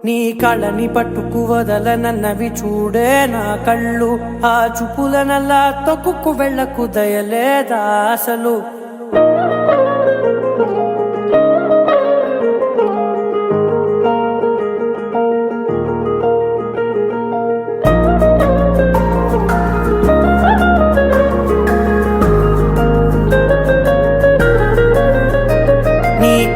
నీ కళ్ళని పట్టుకు వదలనన్నవి చూడే నా కళ్ళు. ఆ చూపులనల్లా తొక్కుకు వెళ్ళకు దయలేదా అసలు.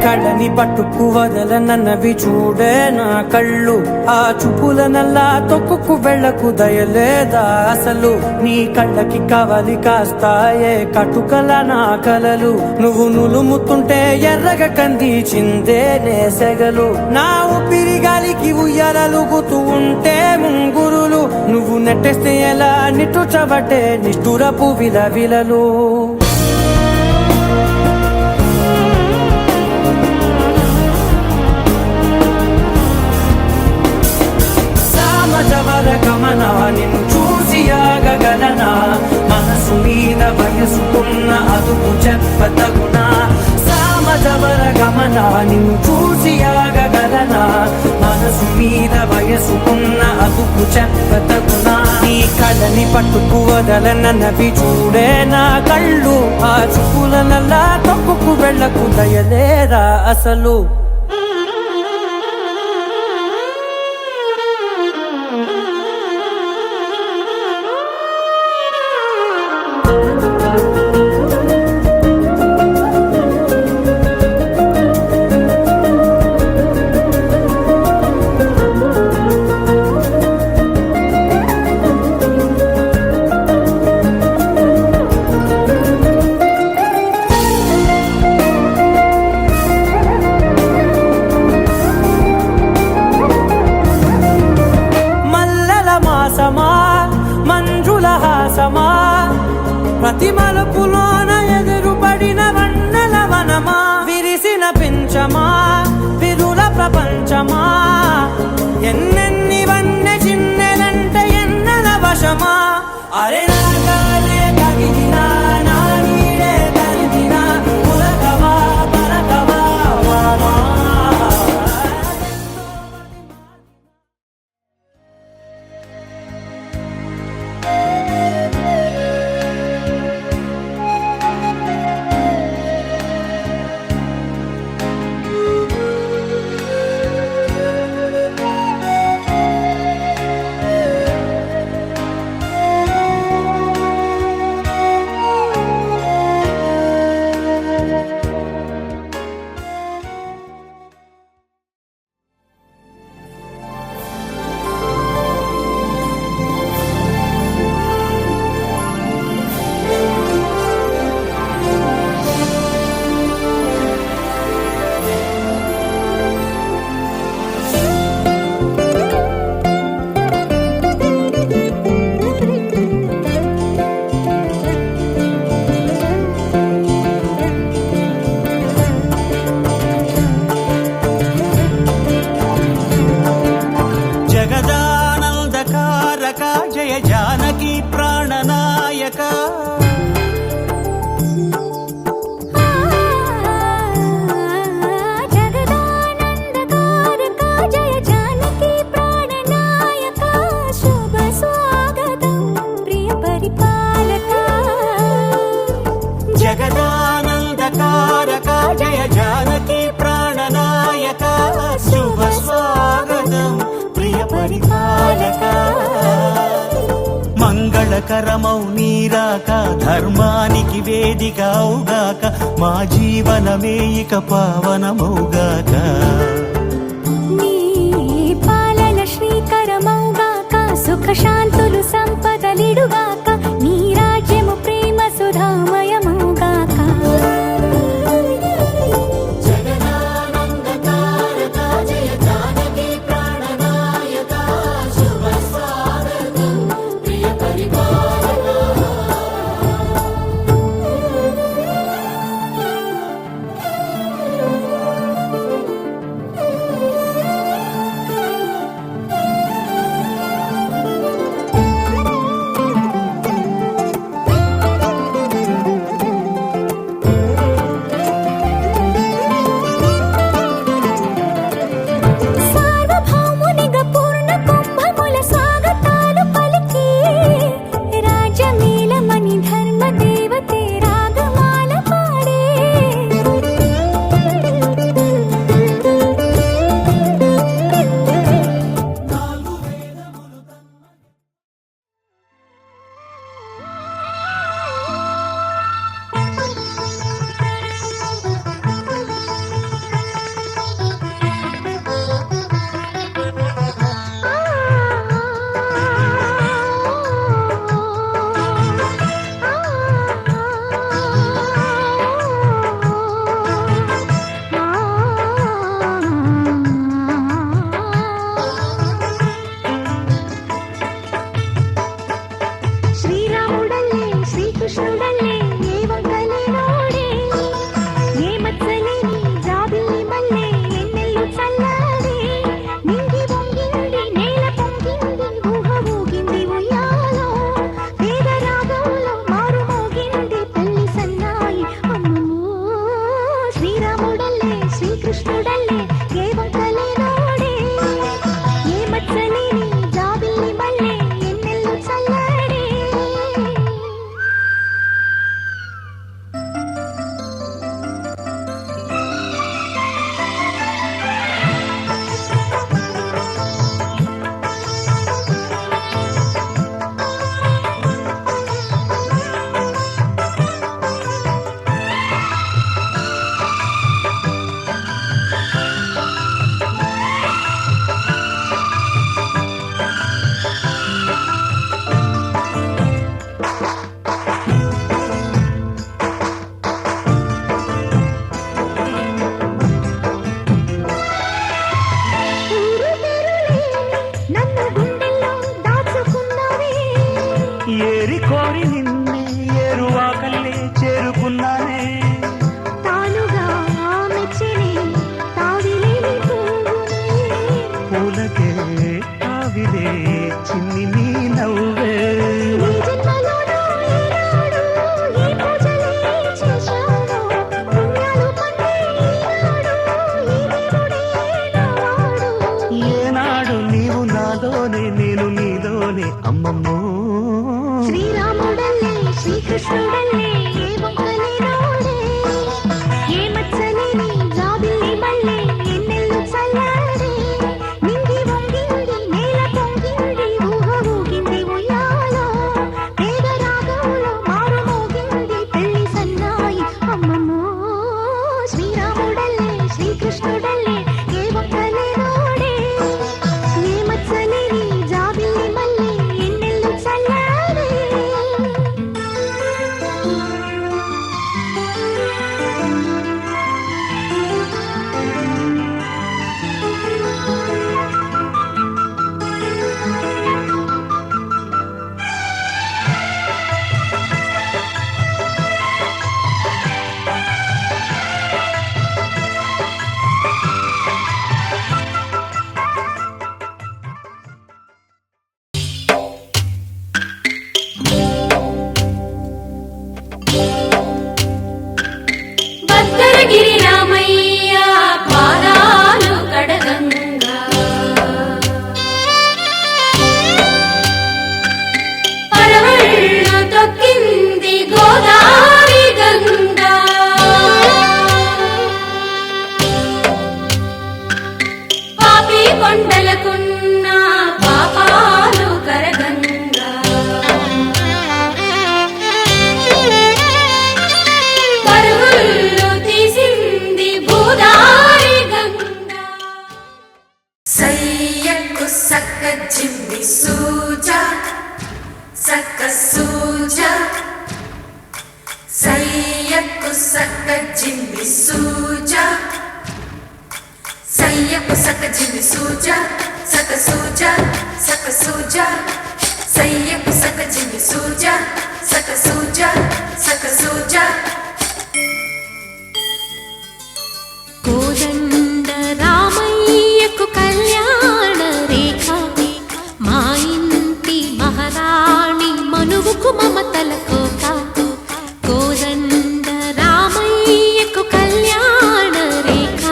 కళ్ళని పట్టుకు వదలనన్నవి చూడే నా కళ్ళు. ఆ చూపులనల్లా తొక్కుకు వెళ్ళకు దయలేదా అసలు. నీ కళ్ళకి కవలి కాస్తాయే కటుకల నా కలలు. నువ్వు నులుముతుంటే ఎర్రగ కందిచిందే నేసెగలు. నా ఊపిరి గాలికి ఉయ్యాలలుగుతూ ఉంటే ముంగురులు. నువ్వు నెట్టేస్తే ఎలా నిట్టుచబట్టే నిష్ఠురపు విలవిలలు. గమనా నిన్ను చూసి ఆగగలనా. మనసు మీద వయసుకున్న అదుపు చెప్పతగునా. సామజవర గమనా నిన్ను చూసి ఆగగలనా. మనసు మీద వయసుకున్న అదుపు చెప్పతగునా. నీ కళ్ళని పట్టుకు వదలనన్నవి చూడే నా కళ్ళు. ఆ చూపులనల్లా తొక్కుకు వెళ్ళకు దయలేదా అసలు. మంజుల హాసమా ప్రతి మలుపులోన ఎదురుపడిన వన్నెల వనమా. విరిసిన పించమా విరుల ప్రపంచమా. ఎన్నెన్ని వన్నె చిన్నెలంటే ఎన్నెల వశమా. అరే నాగాలే కగిలినా నా నీడే కలిగినా. పులకవా పలకవా వామా. జయ జానకి ప్రాణనాయక. జగదానందకారక జయ జానకి ప్రాణనాయక. శుభ స్వాగతం ప్రియ పరిపాలక. జగదానందకారక జయ జానకి ప్రాణనాయక. శుభ స్వాగతం ప్రియ పరిపాలక. మంగళకరమౌ నీరాక ధర్మానికి వేదిక అవుగాక. మా జీవనమే ఇక పావనమౌగాక. నీ పాలన శ్రీకరమౌగాక. సుఖ శాంతులు సంపదలిడుగాక. నీ రాజ్యము ప్రేమ సుధామయమౌగాక. అమ్మమ్మో శ్రీరాముడల్లే శ్రీకృష్ణుడల్లే ఏ వంకలే నోడే ఏ మచ్చలేని జాబిల్లి మల్లె ఎన్నెల్లు చల్లాడే నింగి వంగింది నేల పొంగింది ఊహ ఊగింది ఉయ్యాలో పేద రాగంలో మారు మోగింది పెళ్లి సన్నాయి అమ్మమ్మో శ్రీరాముడల్లే శ్రీకృష్ణుడల్లే ఏ వంకలే నోడే ఏ మచ్చలేని జాబిల్లి మల్లె ఎన్నెల్లు చల్లాడే భద్రగిరి రామయ్య పాదాలు కడగంగా పరవళ్ళు తొక్కింది గోదావరి గంగా పాపి కొండలకున్న పాపాలు కరగంగా పరుగులు తీసింది భూదారి గంగా సయ్యకు సక్క జిమ్మి సూజా సక్క సూజా సయ్యకు సక్క జిమ్మి సూజా సయ్యకు సక్క జిమ్మి సూజా సక్క సూజా సక్క సూజా సయ్యకు సక్క జిమ్మి సూజా సక్క సూజా సక్క సూజా కోదండ రామయ్యకు కళ్యాణ రేఖ మా ఇంటి మహారాణి మనువుకు మమతల కోక కోదండ రామయ్యకు కళ్యాణ రేఖ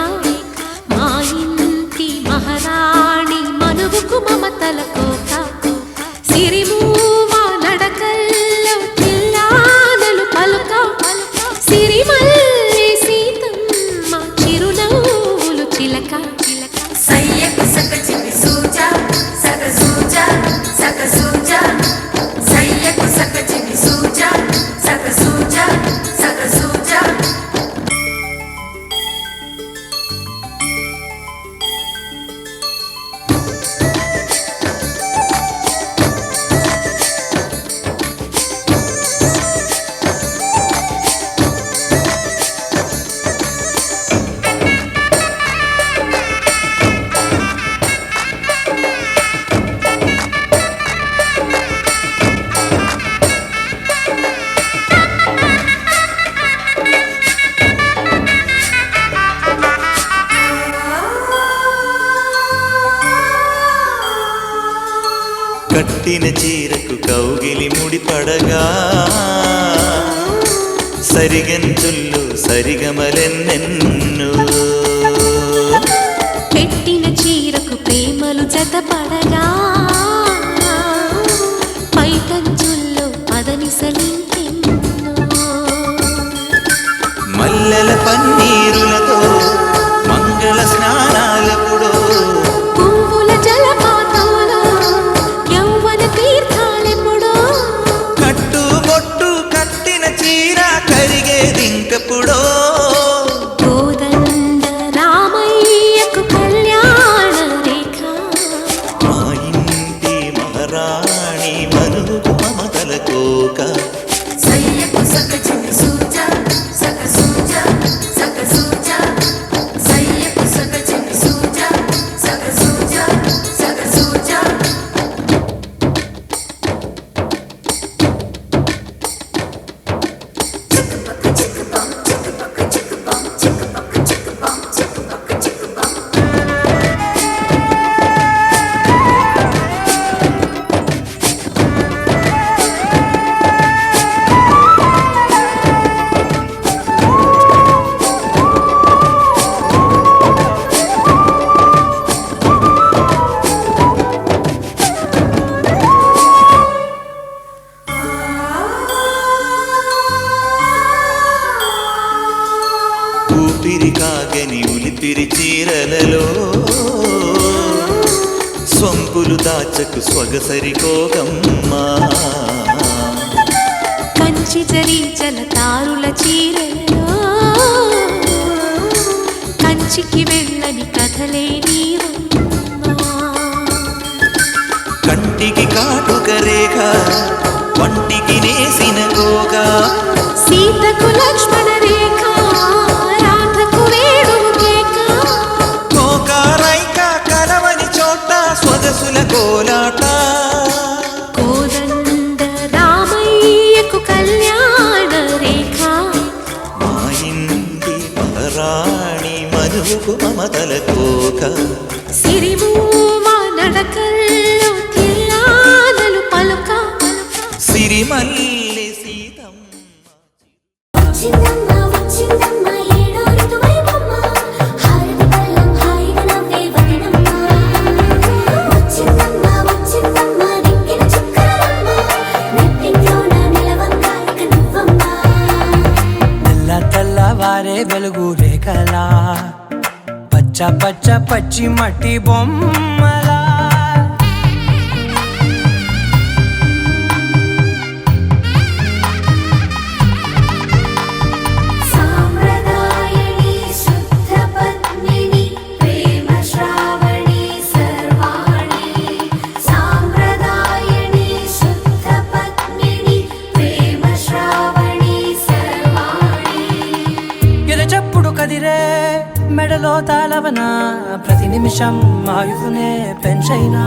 మా ఇంటి మహారాణి మనువుకు మమతల కోక సిరిమూవ నడకల్లో చిల్లానలు పలుక సిరిమల్లె సీతమ్మ చిరునవ్వులు చిలక సయ్యకు సక్క జిమ్మి సూజా సక్క సూజా సక్క సూజా సయ్యకు సక్క జిమ్మి సూజా సక్క సూజా సక్క సూజా కట్టిన చీరకు కౌగిలి ముడిపడగా సరిగంతుల్లో సరిగమలెన్నెన్ను పెట్టిన చీరకు ప్రేమలు జతపడగా పైకంచుల్లో పదనిసలింకెన్నో మల్లెల పన్నీరులతో మంగళ స్నానాలపుడో పువ్వుల జలపాతంలో యౌవన తీర్థాలెప్పుడో కట్టుబొట్టు కట్టిన చీర కరిగేదింకపుడో కోదండ రామయ్యకు కళ్యాణ రేఖ మా ఇంటి మహారాణి మనుకు మమతల కోక సయ్యకు సక్క జిమ్మి సూజా సక్క సూజా సక్క సూజా సయ్యకు సక్క జిమ్మి సూజా సక్క సూజా సక్క సూజా చిక్కుపక్క చిక్కుపం చిక్కుపక్క చిక్కుపం చిక్కుపక్క చిక్కుపం చిక్కుపక్క చిక్కుపం తుంపిరి చీరలలో సొంపులు దాచకు సొగసరికోగమ్మా కంచి జరి జలతారుల చీరలో కంచికి వెళ్ళని కథలే నీవమ్మా కంటికి కాటుక రేఖ వంటికి నేసిన గోగా సీతకు లక్ష్మణ రేఖ రాధకు వేణువు కేక గోకారైక కలవని చోట స్వదసుల కోలాట కోదండ రామయ్యకు కళ్యాణ రేఖ మా ఇంటి మహారాణి మనువుకు మమతల కోక సిరిమూవ నడకల్లో తిల్లానలు పలుక సిరిమల్లి సీతమ్మ వచ్చిందమ్మ వచ్చిందమ్మ ఏడో ఋతువైవమ్మ హారతి పళ్ళం హాయిగా నవ్వే వదనమ్మ వచ్చిందమ్మ వచ్చిందమ్మ దిక్కిన చుక్కలమ్మ నెట్టింట్లోన నిలవంగా ఇక నువ్వమ్మ తెల్ల తెల్లవారే వెలుగు రేఖలా పచ్చ పచ్చ పచ్చి మట్టి బొమ్మలా సాంప్రదాయని శుద్ధ పద్మిని ప్రేమ శ్రావణి సర్వాణి సాంప్రదాయని శుద్ధ పద్మిని ప్రేమ శ్రావణి సర్వాణి ఎరచప్పుడు కదిరే మెడలో తాళవన ప్రతి నిమిషం ఆయుధునే పెంచైనా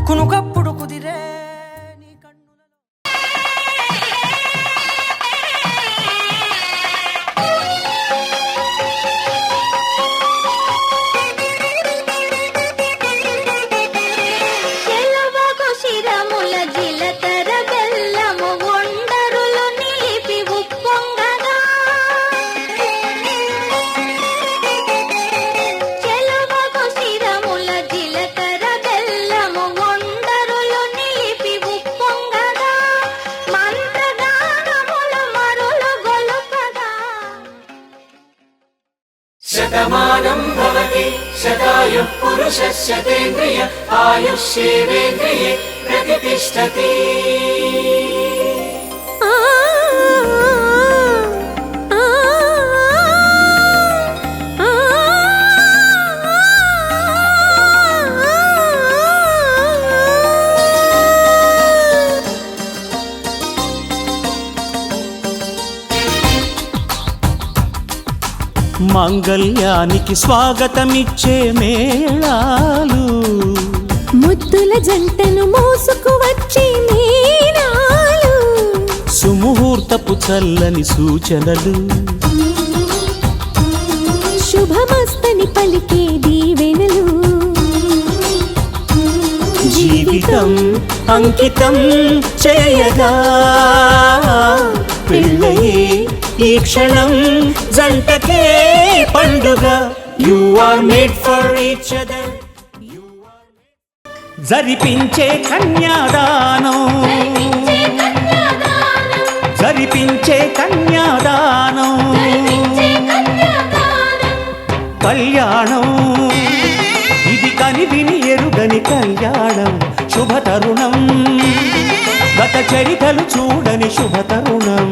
కునుకప్పుడు కుదిరే నీ కన్నులలో చెలవగు శిరముల జిలకర బెల్లము ఒండరులు నిలిపి ఉప్పొంగగా చెలవగు శిరముల జిలకర బెల్లము ఒండరులు నిలిపి ఉప్పొంగగా మంత్రగానముల మరులు గొలుపగా శతమానం భవతి శతాయుః పురుషः శతేంద్రియ ఆయుష్యేవేంద్రియే ప్రతిష్టతి ఆ ఆ ఆ మాంగళ్యానికి స్వాగతమిచ్చే మేళాలు ముద్దుల జంటను మోసుకు వచ్చే మీనాలు సుముహూర్తపు చల్లని సూచనలు శుభమస్తని పలికే దీవెనలు జీవితం అంకితం చేయగా పెళ్ళయే ఈ క్షణం జంటకే పండుగ you are made for each other జరిపించే కన్యాదానం జరిపించే కన్యాదానం కళ్యాణం ఇది కని విని ఎరుగని కళ్యాణం శుభతరుణం గత చరితలు చూడని శుభతరుణం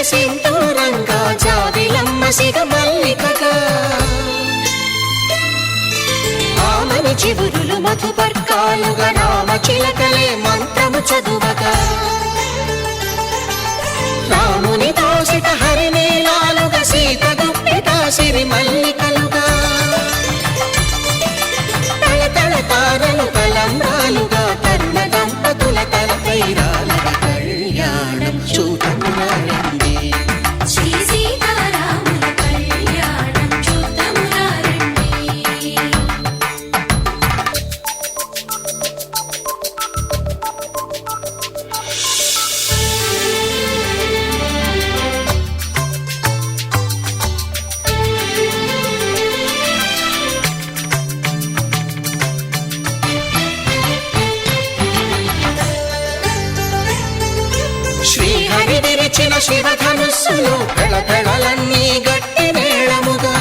సింధూరంగా జాబిలమ్మ సిగ మల్లికగా ఆమని చివురులు మధుపర్కాలుగా రామ చిలకలే మంత్రము చదువగా రాముని దోసిట హరినీలాలుగా సీత గుప్పిట సిరి మల్లికలుగా తల తారలు తలంబ్రాలుగా తరుణ దంపతుల తలపైరాలుగా కళ్యాణం చూడమురండి శ్రీ సీతారాముల కళ్యాణం చూద్దామురా రండి. శ్రీహరి విరిచిన శివధనుస్సులు పెళపెళలన్నీ గట్టి మేళముగా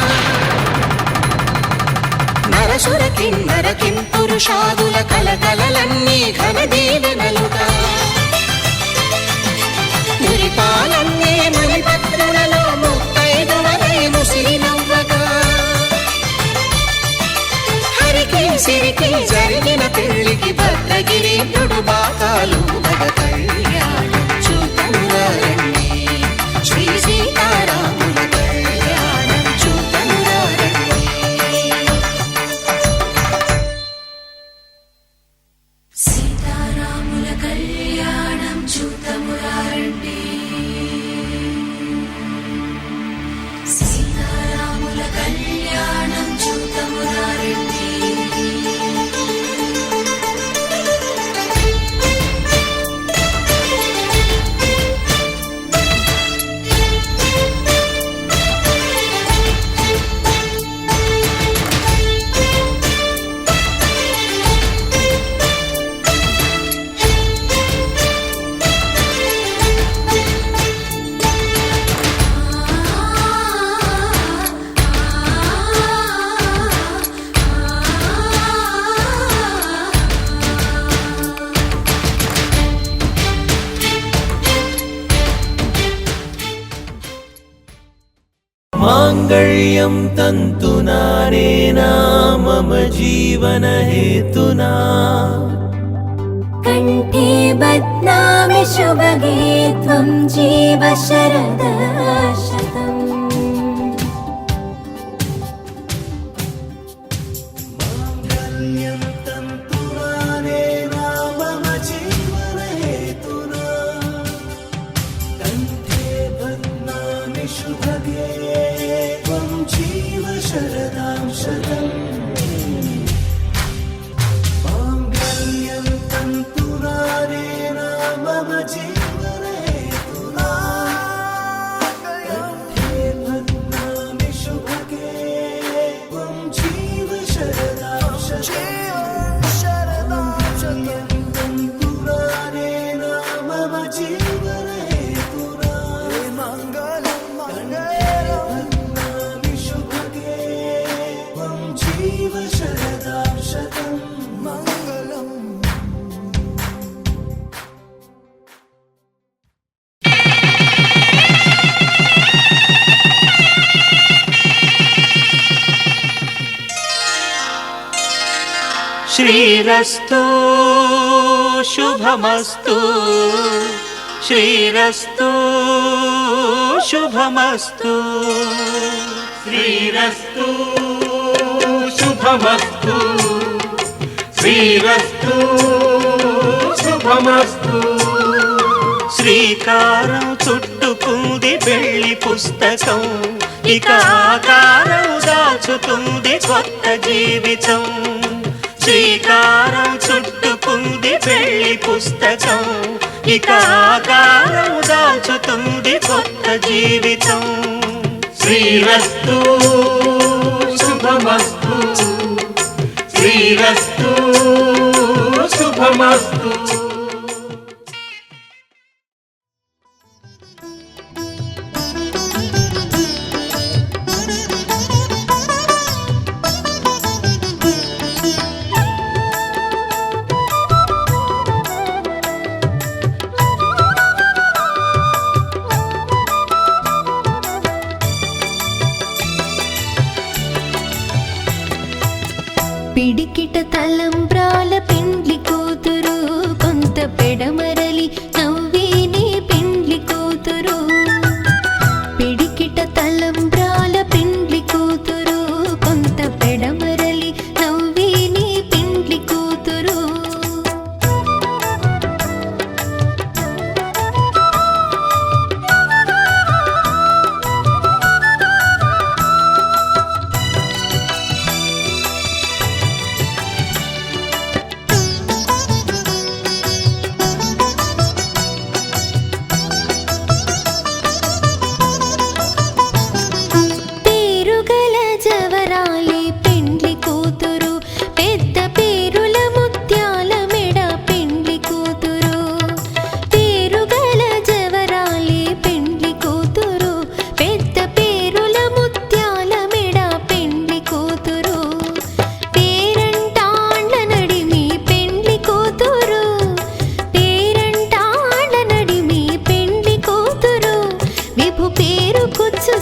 నరసుర కిన్నర కింపురుషాదుల కలకలలన్నీ ఘన దీవెనలుగా మురిపాలన్నీ మణిపత్రులలో ముత్తైదువలై ముసిరి నవ్వగా హరికి సిరికి జరిగిన పెళ్లికి భద్రగిరీంద్రుడు బాకాలు మగ కళ్యాణం చూడమురండి శ్రీ సీతారాముల కళ్యాణం చూడమురండి సీతారాముల కళ్యాణం చూద్దామురా రండి. సీతారాముల కళ్యాణం చూద్దామురా రండి. माङ्गल्यं तन्तुनानेना मम जीवनहेतुना कण्ठे बध्नामि शुभगे त्वं जीव शरदशतम् माङ्गल्यं तन्तुनानेना मम जीवनहेतुना कण्ठे बध्नामि शुभगे त्वं जीव शरदां शतम् माङ्गल्यं तन्तुनानेन मम जीवनहेतुना कण्ठे बध्नामि शुभगे त्वं जीव शरदां शतम् तन्तुनानेन मम जीवनहेतुना बध्नामि शुभगे त्वं जीव शरदां शतम् मङ्गलम् श्रीरस्तु शुभमस्तु श्रीरस्तु शुभमस्तु श्रीरस्तु शुभमस्तु श्रीरस्तु शुभमस्तु శ్రీకారం చుట్టుకుంది వెళ్లి పుస్తకం ఇక ఆకారం దాచుతుంది కొత్త జీవితం శ్రీకారం చుట్టుకుంది వెళ్లి పుస్తకం ఇక ఆకారం దాచుతుంది కొత్త జీవితం శ్రీరస్తు శుభమస్తు శ్రీరస్తు శుభమస్తు పిడికిట తలంబ్రాల పెండ్లి కూతురు కొంత పెడమరలి నవ్విని పెండ్లి కూతురు పిడికిట తలంబ్రాల పెండ్లి కూతురు కొంత పెడమరలి నవ్విని పెండ్లి కూతురు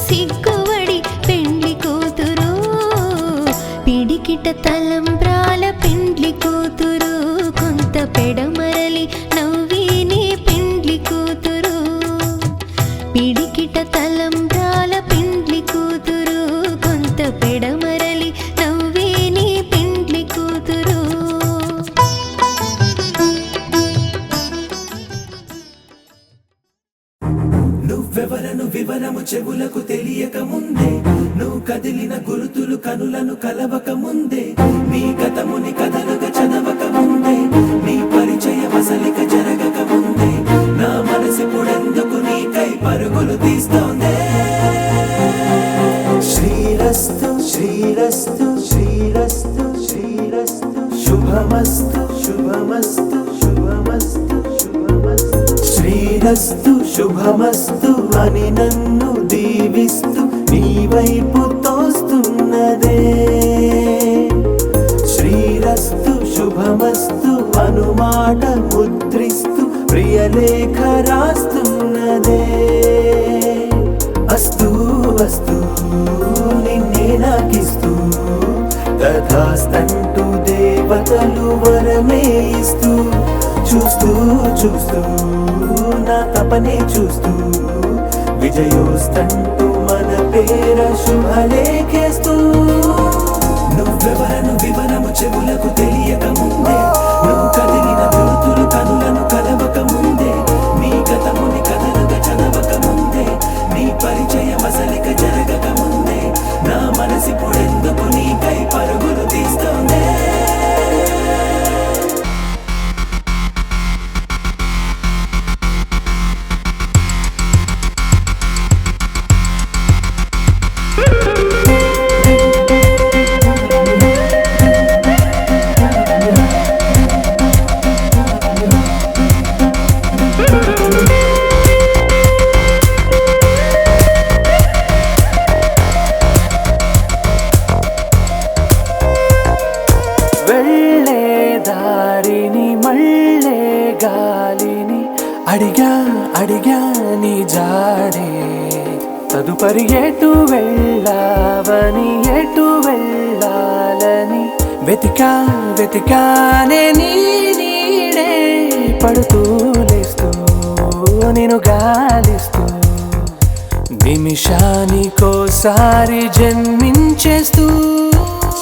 సిగ్గువడి పెండ్లి కూతురు పిడికిట తలంబ్రాల పెండ్లి కూతురు కొంత పెడమరలి నవ్విని పెండ్లి కూతురు పిడికిట తలంబ్రాల పెండ్లి కూతురు కొంత పెడమరలి నవ్విని పెండ్లి కూతురు నువ్వెవరను వివరము చెవులకు తెలియక ముందే నువ్వు కదిలిన గురుతులు కనులను కలవక ముందే నీ కథముని కథలుగా చదవక ముందే నీ పరిచయ వసలిక జరగక ముందే నా మనసిపుడెందుకు నీకై పరుగులు తీస్తోందే శ్రీరస్తు శ్రీరస్తు శ్రీరస్తు శ్రీరస్తు శుభమస్తు శుభమస్తు శుభమస్తు శుభమస్తు శ్రీరస్తు శుభమస్తు అని నన్ను దీవిస్తూ నీ వైపు తోస్తున్నదే శ్రీరస్తు శుభమస్తు అనుమాట ముద్రిస్తూ ప్రియలేఖ రాస్తున్నదే అస్తు అస్తు నిన్నే నాకిస్తూ తథాస్తంటూ దేవతలు వరమే ఇస్తూ చూస్తూ చూస్తూ నా తపనే చూస్తూ విజయోస్తంటూ మన పేర శుభలేఖేస్తూ నువ్వెవరను వివరము చెవులకు తెలియక ముందే నువ్వు కదిలిన గుర్తులు కనులను కలవక ముందే నీ గతముని కథలుగా చదవక ముందే నీ పరిచయ మసలిక జరగక ముందే నా మనసిపుడెందుకు నీకై పరుగులు తీస్తోందే అడిగా నీ జాడే తదుపరి ఎటు వెళ్ళావని ఎటు వెళ్ళాలని వెతికానే నీ నీడే పడుతూ లేస్తూ నేను గాలిస్తూ నిమిషానికోసారి జన్మించేస్తూ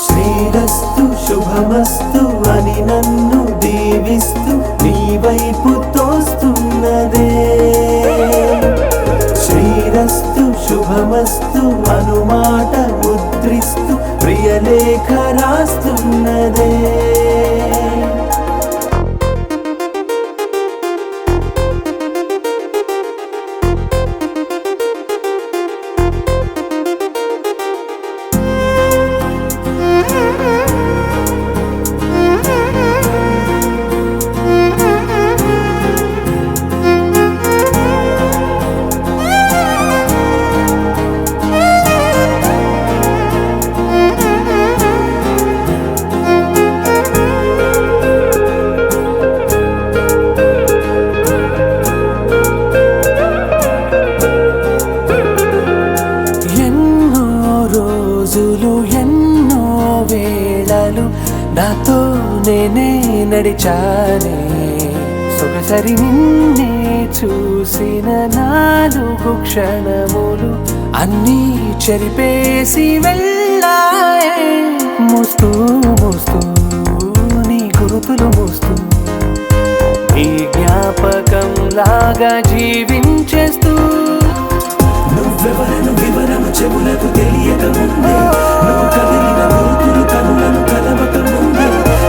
శ్రీరస్తు శుభమస్తు అని నన్ను దీవిస్తూ నీ వైపు తోస్తున్నదే శ్రీరస్తు శుభమస్తు అనుమాట ముద్రిస్తూ ప్రియలేఖ రాస్తున్నదే నేనే నడిచానే సొగసరి నిన్నే చూసిన 4 క్షణములు అన్నీ చెరిపేసి వెళ్ళాయే మోస్తూ మోస్తూ నీ గురుతులు మోస్తూ ఈ జ్ఞాపకం లాగా జీవించేస్తూ నువ్వెవరను వివరము చెవులకు తెలియక ముందే నువ్వు కదిలిన గురుతులు కనులను కలవక ముందే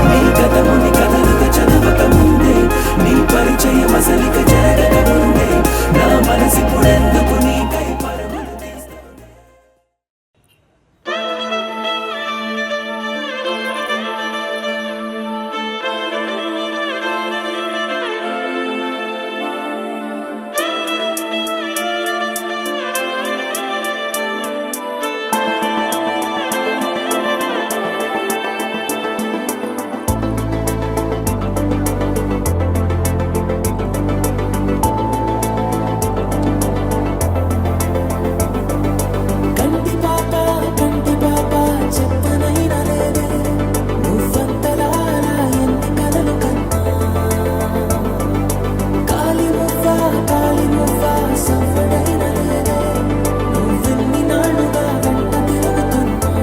నీ గతముని కథలుగా చదవక ముందే నీ పరిచయం అసలిక జరగక ముందే నా మనసిప్పుడెందుకు నీకై పరుగులు తీస్తోంది. కంటి పాప చెప్పనైనా లేదే నువ్వంతలా ఎన్ని కలలు కన్నా కాలి మువ్వ సవ్వడైనా లేదే నువ్వెన్ని నాళ్ళుగా వెంట తిరుగుతున్నా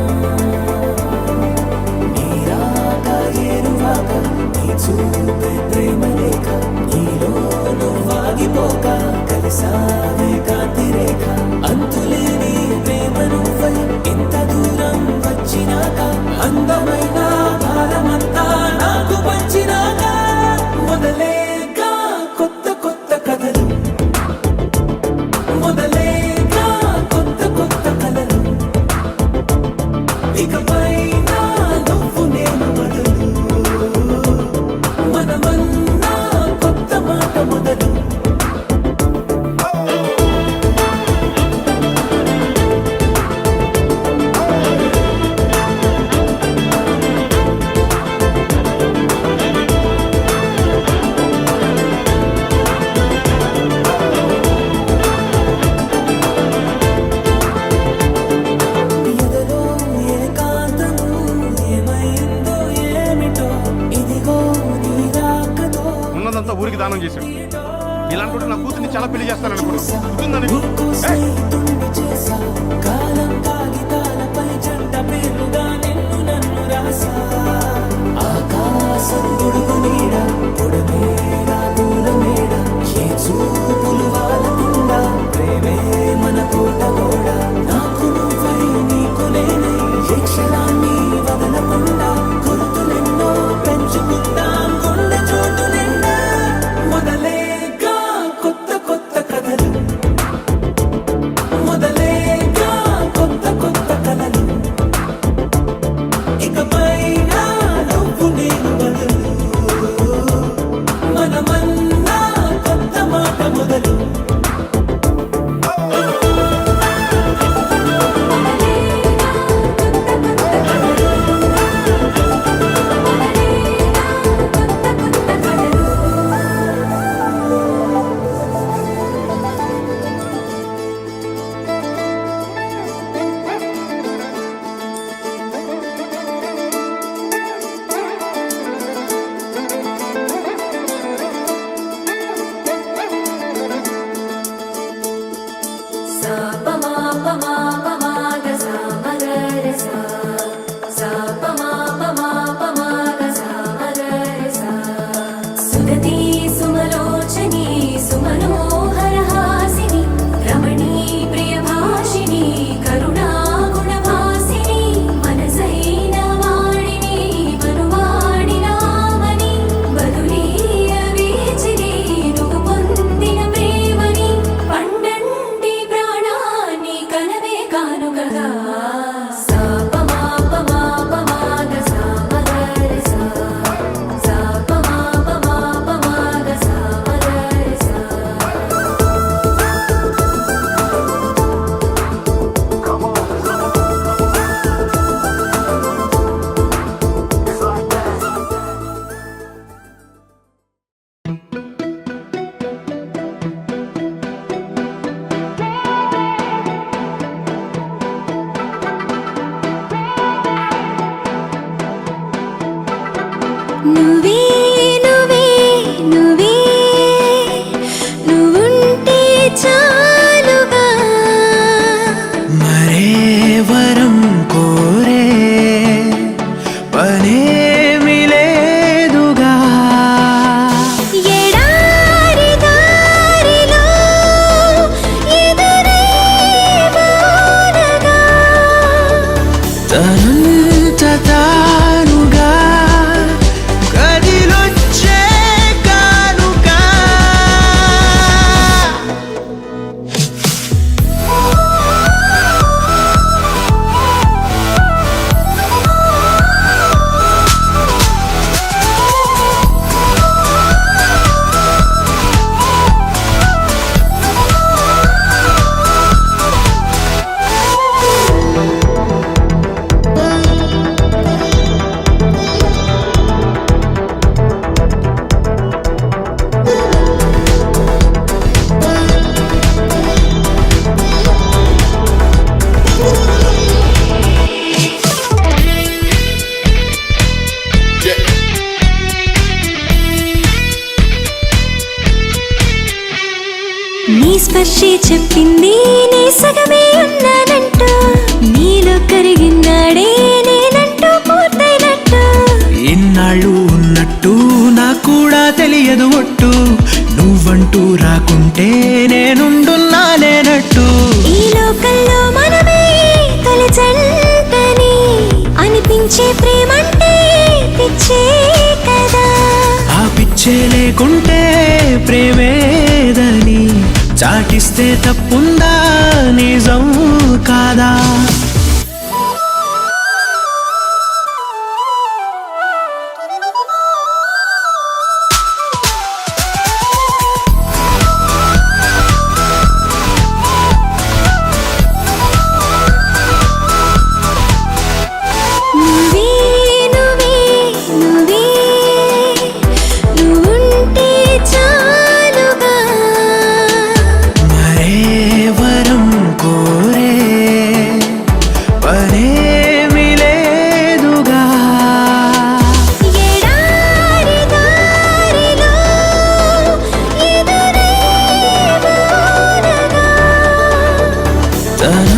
నీరాక ఏరువాక నీ చూపే ప్రేమ లేక నీలో నువ్వాగిపోక కలిసావే కాంతి రేఖ అంతులేని ప్రేమ నువ్వై ఇంత దూరం వచ్చినాక అందమైన భారమంతా నాకు పంచినాక మొదలేగా కొత్త కొత్త కథలు మొదలేగా కొత్త కొత్త కథలు ఇకపై నువ్వు నేను మొదలు మనమన్నా కొత్త మాట మొదలు ఎదలో ఏకాంతము ఏమైందో ఏమిటో ఇదిగో నీ రాకతో ఉన్నదంతా ఊరికి దానం చేశాడు. ఇలాంటి నా కూతుర్ని చాలా పెళ్లి చేస్తాననుకున్నాను. నీకు స్నేహితుణ్ణి చేసా కాలం కాగితాలపై జంట పేర్లుగా నన్ను రాసా ఆకాశం గొడుగు నీడ పొడమేడా పూలమేడ ఏ చూపులు వాలకుండా ప్రేమే మన కోట గోడ నాకు నువ్వై నీకు నేనై ఏ క్షణాన్ని వదలకుండా గుర్తులెన్నో పెంచుకుందాం గుండె చోటు నిండా మొదలేగా కొత్త కొత్త కథలు మొదలేగా కొత్త కొత్త కథలు ఇకపై నువ్వు నేను బదులు మనమన్నా కొత్త మాట మొదలు sa pa ma ga sa ma ga re sa pa ma ga sa ma ga re sa sudati sumalochani sumanohar hasini ramani priyabhashini karuna gunabhasini manasaina vaadini manuvaadinamani baduliya veechini nuvu pondina premani పండంటి ప్రాణాన్ని కనవే కాదు చెప్పింది నే సగమే ఉన్నానంటూ, నీలో కరిగినాడే నేనంటూ పూర్తయినట్టు. ఇన్నాళ్ళు ఉన్నట్టు నాకు కూడా తెలియదు ఒట్టు, నువ్వంటూ రాకుంటే నేనుండున్నా లేనట్టు. ఈ లోకల్లో మనమే తొలి జంటని అనిపించే ప్రేమంటే పిచ్చే కదా. ఆ పిచ్చే లేకుంటే ప్రేమేదని చాటిస్తే తప్పుందా, నిజం కాదా? నువ్వే నువ్వే నువ్వే నువ్వుంటే చాలుగా. మరే వరం కోరే పనేమి లేదుగా. ఎడారి దారిలో ఎదురే వానగా. తన